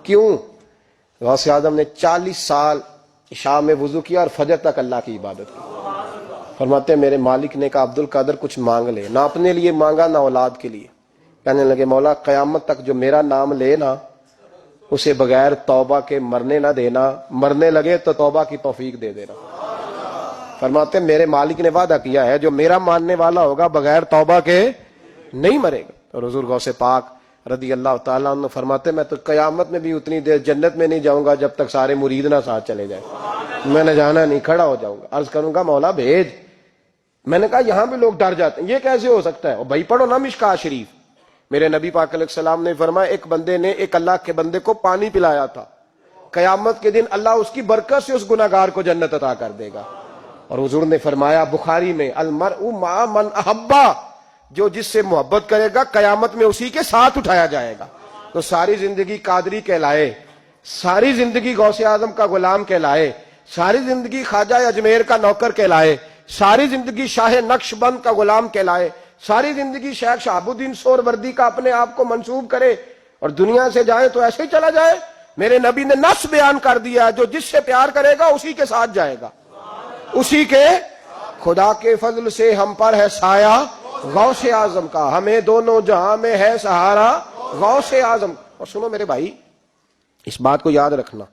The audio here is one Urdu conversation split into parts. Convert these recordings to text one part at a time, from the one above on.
کیوں؟ غوث اعظم نے 40 سال عشاء میں وضو کیا اور فجر تک اللہ کی عبادت کی۔ فرماتے ہیں میرے مالک نے کہا عبد القادر کچھ مانگ لے، نہ اپنے لیے مانگا نہ اولاد کے لیے۔ کہنے لگے مولا قیامت تک جو میرا نام لے نا اسے بغیر توبہ کے مرنے نہ دینا، مرنے لگے تو توبہ کی توفیق دے دینا۔ فرماتے ہیں میرے مالک نے وعدہ کیا ہے جو میرا ماننے والا ہوگا بغیر توبہ کے نہیں مرے گا۔ اور حضور غوث پاک رضی اللہ تعالیٰ عنہ فرماتے میں تو قیامت میں بھی اتنی دیر جنت میں نہیں جاؤں گا جب تک سارے مرید نہ ساتھ چلے جائیں، میں نہ جانا نہیں، کھڑا ہو جاؤں گا، عرض کروں گا مولا بھیج۔ میں نے کہا یہاں بھی لوگ ڈر جاتے ہیں، یہ کیسے ہو سکتا ہے؟ اور بھائی پڑھو نا مشکوٰۃ شریف، میرے نبی پاک علیہ السلام نے فرمایا ایک بندے نے ایک اللہ کے بندے کو پانی پلایا تھا، قیامت کے دن اللہ اس کی برکت سے اس گناہگار کو جنت عطا کر دے گا۔ اور حضور نے فرمایا بخاری میں المرء مع من احبا، جو جس سے محبت کرے گا قیامت میں اسی کے ساتھ اٹھایا جائے گا۔ تو ساری زندگی قادری کہلائے، ساری زندگی غوث اعظم کا غلام کہلائے، ساری زندگی خواجہ اجمیر کا نوکر کہلائے، ساری زندگی شاہ نقش بند کا غلام کہلائے، ساری زندگی شیخ شہاب الدین سہروردی کا اپنے آپ کو منسوب کرے اور دنیا سے جائے تو ایسے ہی چلا جائے؟ میرے نبی نے نص بیان کر دیا جو جس سے پیار کرے گا اسی کے ساتھ جائے گا، اسی کے۔ خدا کے فضل سے ہم پر ہے سایہ غوث اعظم کا، ہمیں دونوں جہاں میں ہے سہارا غوث اعظم۔ اور سنو میرے بھائی اس بات کو یاد رکھنا،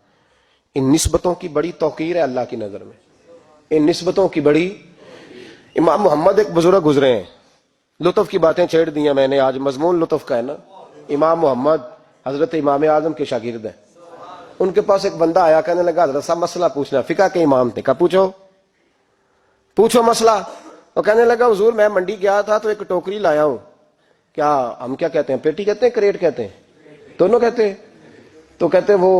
ان نسبتوں کی بڑی توقیر ہے اللہ کی نظر میں، ان نسبتوں کی بڑی۔ امام محمد ایک بزرگ گزرے ہیں، لطف کی باتیں چھیڑ دی ہیں میں نے، آج مضمون لطف کا ہے نا۔ امام محمد حضرت امام اعظم کے شاگرد ہیں، ان کے پاس ایک بندہ آیا، کہنے لگا حضرت صاحب مسئلہ پوچھنا، فقہ کے امام تھے، کہا پوچھو مسئلہ۔ وہ کہنے لگا حضور میں منڈی گیا تھا تو ایک ٹوکری لایا ہوں، کیا ہم کیا کہتے ہیں، پیٹی کہتے ہیں کریٹ کہتے ہیں؟ دونوں کہتے ہیں۔ تو کہتے ہیں وہ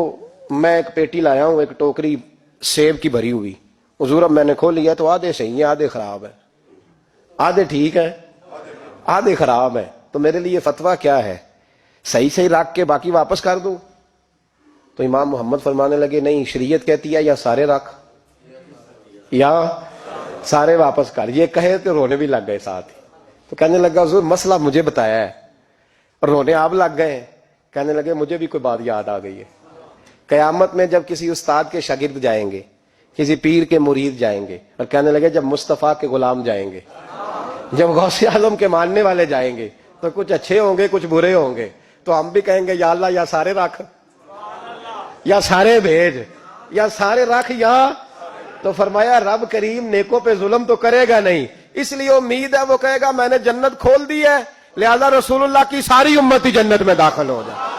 میں ایک پیٹی لایا ہوں، ایک ٹوکری سیب کی بھری ہوئی، حضور اب میں نے کھول لیا تو آدھے صحیح ہیں آدھے خراب ہیں، آدھے ٹھیک ہیں آدھے خراب ہیں، تو میرے لیے فتویٰ کیا ہے، صحیح رکھ کے باقی واپس کر دوں؟ تو امام محمد فرمانے لگے نہیں، شریعت کہتی ہے یا سارے رکھ یا سارے واپس کر۔ یہ کہے تو رونے بھی لگ گئے ساتھ ہی۔ تو کہنے لگا حضور مسئلہ مجھے بتایا ہے، اور رونے آپ لگ گئے۔ کہنے لگے مجھے بھی کوئی بات یاد آ گئی ہے، قیامت میں جب کسی استاد کے شاگرد جائیں گے، کسی پیر کے مرید جائیں گے، اور کہنے لگے جب مصطفیٰ کے غلام جائیں گے، جب غوث اعظم کے ماننے والے جائیں گے تو کچھ اچھے ہوں گے کچھ برے ہوں گے، تو ہم بھی کہیں گے یا اللہ یا سارے رکھ یا سارے بھیج یا سارے رکھ یا۔ تو فرمایا رب کریم نیکوں پہ ظلم تو کرے گا نہیں، اس لیے امید ہے وہ کہے گا میں نے جنت کھول دی ہے، لہذا رسول اللہ کی ساری امتی جنت میں داخل ہو جائے،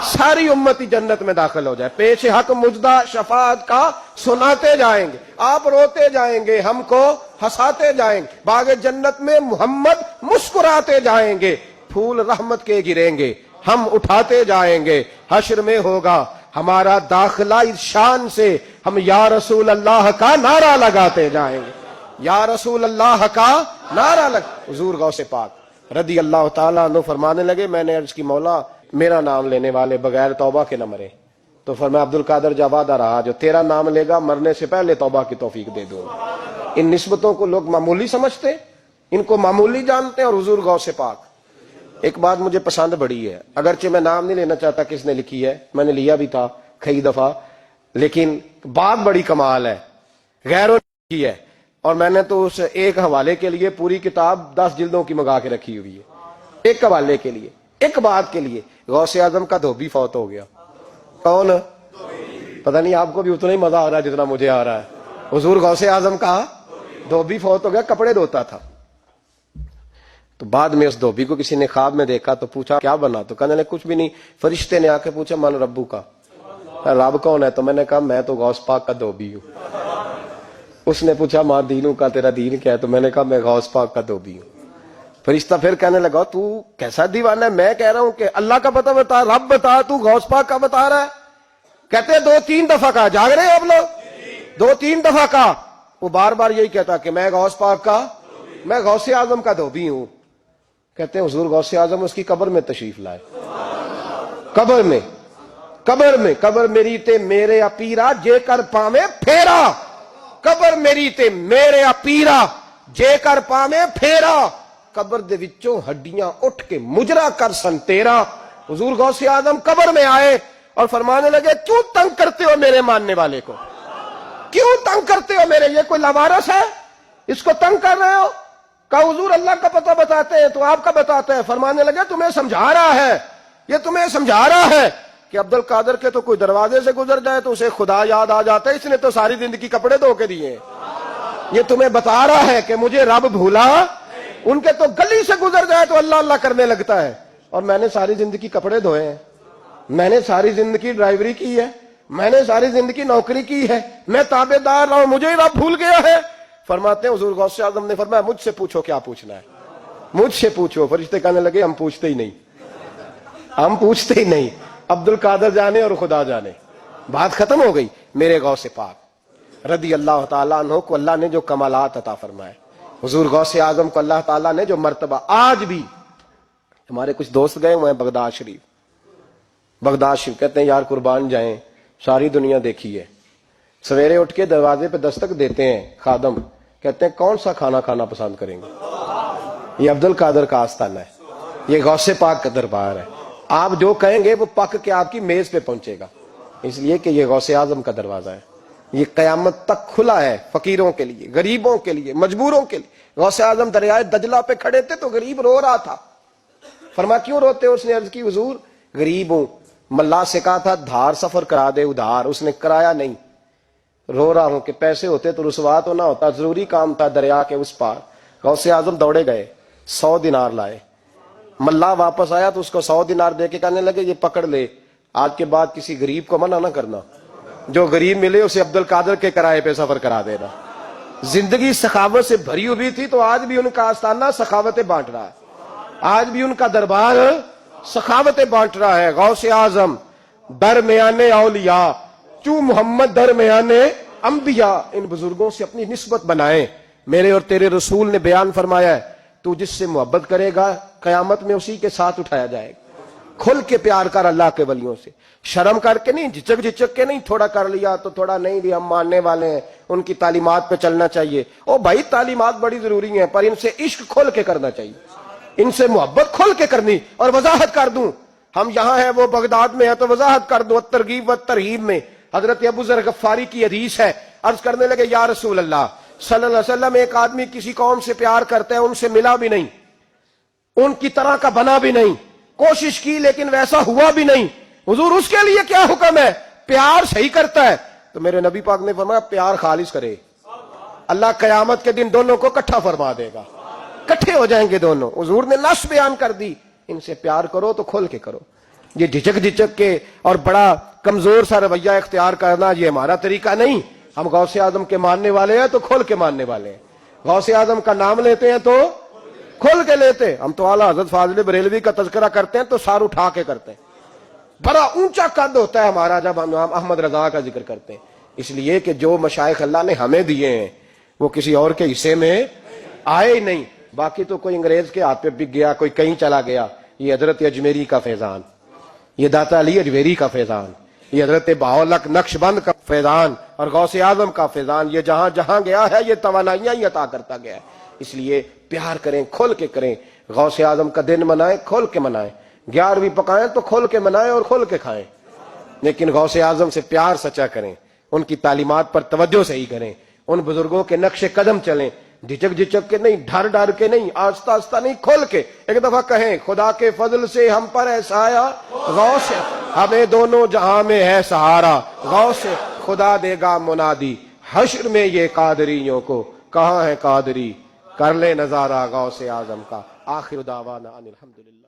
ساری امتی جنت میں داخل ہو جائے۔ پیش حق مجدہ شفاعت کا سناتے جائیں گے، آپ روتے جائیں گے، ہم کو ہنساتے جائیں گے، باغ جنت میں محمد مسکراتے جائیں گے، پھول رحمت کے گریں گے، ہم اٹھاتے جائیں گے، حشر میں ہوگا ہمارا داخلہ اس شان سے، ہم یا رسول اللہ کا نعرہ لگاتے جائیں گے، یا رسول اللہ کا نعرہ حضور غوث پاک رضی اللہ تعالیٰ عنہ فرمانے لگے میں نے عرض کی مولا میرا نام لینے والے بغیر توبہ کے نہ مرے۔ تو فرمایا عبد القادر جا وعدہ رہا جو تیرا نام لے گا مرنے سے پہلے توبہ کی توفیق دے دوں گا۔ ان نسبتوں کو لوگ معمولی سمجھتے، ان کو معمولی جانتے ہیں، اور حضور غوث پاک۔ ایک بات مجھے پسند بڑی ہے، اگرچہ میں نام نہیں لینا چاہتا کس نے لکھی ہے، میں نے لیا بھی تھا کئی دفعہ، لیکن بات بڑی کمال ہے، غیروں نے لکھی ہے، اور میں نے تو اس ایک حوالے کے لیے پوری کتاب 10 جلدوں کی منگا کے رکھی ہوئی ہے، ایک حوالے کے لیے، ایک بات کے لیے۔ غوث اعظم کا دھوبی فوت ہو گیا، کون؟ پتہ نہیں آپ کو بھی اتنا ہی مزہ آ رہا ہے جتنا مجھے آ رہا ہے۔ حضور غوث اعظم کا دھوبی فوت ہو گیا، کپڑے دھوتا تھا۔ تو بعد میں اس دھوبی کو کسی نے خواب میں دیکھا تو پوچھا کیا بنا؟ تو کہنے لگے کچھ بھی نہیں۔ فرشتے نے آ کے پوچھا من ربو کا، رب کون ہے؟ تو میں نے کہا میں تو غوث پاک کا دھوبی ہوں۔ اس نے پوچھا ماں دینوں کا، تیرا دین کیا ہے؟ تو میں نے کہا میں غوث پاک کا دھوبی ہوں۔ فرشتہ پھر کہنے لگا تو کیسا دیوانہ ہے، میں کہہ رہا ہوں کہ اللہ کا پتہ بتا، رب بتا، تو غوث پاک کا بتا رہا ہے؟ کہتے 2-3 دفعہ کا، جاگ رہے آپ لوگ؟ 2-3 دفعہ کا وہ بار بار یہی کہتا کہ میں غوث پاک کا، میں غوث اعظم کا دھوبی ہوں۔ کہتے ہیں حضور غوث اعظم اس کی قبر میں تشریف لائے، قبر میری تے میرے اپیرا جے کر پاویں پھیرا، قبر میری تے میرے اپیرا جے کر پاویں پھیرا، قبر دے وچوں ہڈیاں اٹھ کے مجرا کر سن تیرا۔ حضور غوث اعظم قبر میں آئے اور فرمانے لگے کیوں تنگ کرتے ہو میرے ماننے والے کو, کیوں تنگ کرتے ہو میرے, یہ کوئی لوارث ہے اس کو تنگ کر رہے ہو؟ کہا حضور اللہ کا پتہ بتاتے ہیں تو آپ کا بتاتے ہیں. فرمانے لگے تمہیں سمجھا رہا ہے, یہ تمہیں سمجھا رہا ہے کہ عبد القادر کے تو کوئی دروازے سے گزر جائے تو اسے خدا یاد آ جاتا ہے, اس نے تو ساری زندگی کپڑے دھو کے دیے. یہ تمہیں بتا رہا ہے کہ مجھے رب بھولا, ان کے تو گلی سے گزر جائے تو اللہ اللہ کرنے لگتا ہے, اور میں نے ساری زندگی کپڑے دھوئے ہیں, میں نے ساری زندگی ڈرائیوری کی ہے, میں نے ساری زندگی نوکری کی ہے, میں تابع دار رہا ہوں, مجھے ہی رب بھول گیا ہے. فرماتے ہیں حضور غوث اعظم نے فرمایا مجھ سے پوچھو کیا پوچھنا ہے, مجھ سے پوچھو. فرشتے کہنے لگے ہم پوچھتے ہی نہیں, ہم پوچھتے ہی نہیں, عبد القادر جانے اور خدا جانے, بات ختم ہو گئی. میرے غوث پاک رضی اللہ تعالیٰ عنہ کو اللہ نے جو کمالات عطا فرمائے, حضور غوث اعظم کو اللہ تعالیٰ نے جو مرتبہ, آج بھی ہمارے کچھ دوست گئے ہوئے ہیں بغداد شریف, بغداد شریف کہتے ہیں یار قربان جائیں, ساری دنیا دیکھی ہے, سویرے اٹھ کے دروازے پہ دستک دیتے ہیں خادم, کہتے ہیں کون سا کھانا کھانا پسند کریں گے. یہ عبد القادر کا آستانہ ہے, یہ غوث پاک کا دربار ہے, آپ جو کہیں گے وہ پک کے آپ کی میز پہ پہنچے گا, اس لیے کہ یہ غوث اعظم کا دروازہ ہے, یہ قیامت تک کھلا ہے فقیروں کے لیے, غریبوں کے لیے, مجبوروں کے لیے. غوث اعظم دریائے دجلہ پہ کھڑے تھے تو غریب رو رہا تھا. فرمایا کیوں روتے ہو؟ اس نے عرض کی حضور غریب ہوں, ملا سے کہا تھا دھار سفر کرا دے ادھار, اس نے کرایا نہیں, رو رہا ہوں کہ پیسے ہوتے تو رسوا تو نہ ہوتا, ضروری کام تھا دریا کے اس پار. غوث اعظم دوڑے گئے, 100 دینار لائے. ملا واپس آیا تو اس کو 100 دینار دے کے کہنے لگے یہ پکڑ لے, آج کے بعد کسی غریب کو منع نہ کرنا, جو غریب ملے اسے عبد القادر کے کرائے پہ سفر کرا دینا. زندگی سخاوت سے بھری ہوئی تھی تو آج بھی ان کا آستانہ سخاوتیں بانٹ رہا ہے, آج بھی ان کا دربار سخاوتیں بانٹ رہا ہے. غوث اعظم درمیان اولیاء چوں محمد درمیان انبیاء, ان بزرگوں سے اپنی نسبت بنائیں. میرے اور تیرے رسول نے بیان فرمایا ہے تو جس سے محبت کرے گا قیامت میں اسی کے ساتھ اٹھایا جائے گا. کھل کے پیار کر اللہ کے ولیوں سے, شرم کر کے نہیں, جھچک جھچک کے نہیں, تھوڑا کر لیا تو تھوڑا نہیں بھی, ہم ماننے والے ہیں, ان کی تعلیمات پہ چلنا چاہیے. او بھائی تعلیمات بڑی ضروری ہیں پر ان سے عشق کھل کے کرنا چاہیے, ان سے محبت کھل کے کرنی. اور وضاحت کر دوں, ہم یہاں ہیں وہ بغداد میں ہیں تو وضاحت کر دوں. ترغیب و ترہیب میں حضرت ابو ذر غفاری کی حدیث ہے, عرض کرنے لگے یا رسول اللہ صلی اللہ علیہ وسلم, ایک آدمی کسی قوم سے پیار کرتا ہے, ان سے ملا بھی نہیں, ان کی طرح کا بنا بھی نہیں, کوشش کی لیکن ویسا ہوا بھی نہیں, حضور اس کے لیے کیا حکم ہے؟ پیار صحیح کرتا ہے. تو میرے نبی پاک نے فرمایا پیار خالص کرے, اللہ قیامت کے دن دونوں کو اکٹھا فرما دے گا, اکٹھے ہو جائیں گے دونوں. حضور نے نص بیان کر دی, ان سے پیار کرو تو کھل کے کرو. یہ جھجک جھجک کے اور بڑا کمزور سا رویہ اختیار کرنا یہ ہمارا طریقہ نہیں. ہم غوث اعظم کے ماننے والے ہیں تو کھل کے ماننے والے ہیں, غوث اعظم کا نام لیتے ہیں تو کھل کے لیتے. ہم تو اعلیٰ حضرت فاضل بریلوی کا تذکرہ کرتے ہیں تو سار اٹھا کے کرتے ہیں, بڑا اونچا قد ہوتا ہے ہمارا جب ہم احمد رضا کا ذکر کرتے ہیں, اس لیے کہ جو مشائخ اللہ نے ہمیں دیے ہیں وہ کسی اور کے حصے میں آئے ہی نہیں. باقی تو کوئی انگریز کے ہاتھ پہ بک گیا, کوئی کہیں چلا گیا. یہ حضرت اجمیری کا فیضان, یہ داتا علی اجمیری کا فیضان, یہ حضرت بہاءالحق نقشبند کا فیضان اور غوث اعظم کا فیضان, یہ جہاں جہاں گیا ہے یہ توانائیاں ہی عطا کرتا گیا ہے. اس لیے پیار کریں, کھول کے کریں. غوث اعظم کا دن منائیں, کھول کے منائیں. 11ویں پکائیں تو کھول کے منائیں اور کھول کے کھائیں, لیکن غوث اعظم سے پیار سچا کریں, ان کی تعلیمات پر توجہ صحیح کریں, ان بزرگوں کے نقش قدم چلیں, جھجک جھجک کے نہیں, ڈر ڈر کے نہیں, آہستہ آہستہ نہیں, کھول کے. ایک دفعہ کہیں خدا کے فضل سے ہم پر ہے سایہ, غوث ہمیں دونوں جہاں میں ہے سہارا, غوث خدا دے گا منادی حشر میں یہ قادریوں کو, کہاں ہے قادری کر لے نظارہ غوث اعظم کا. آخر دعوانا ان الحمدللہ.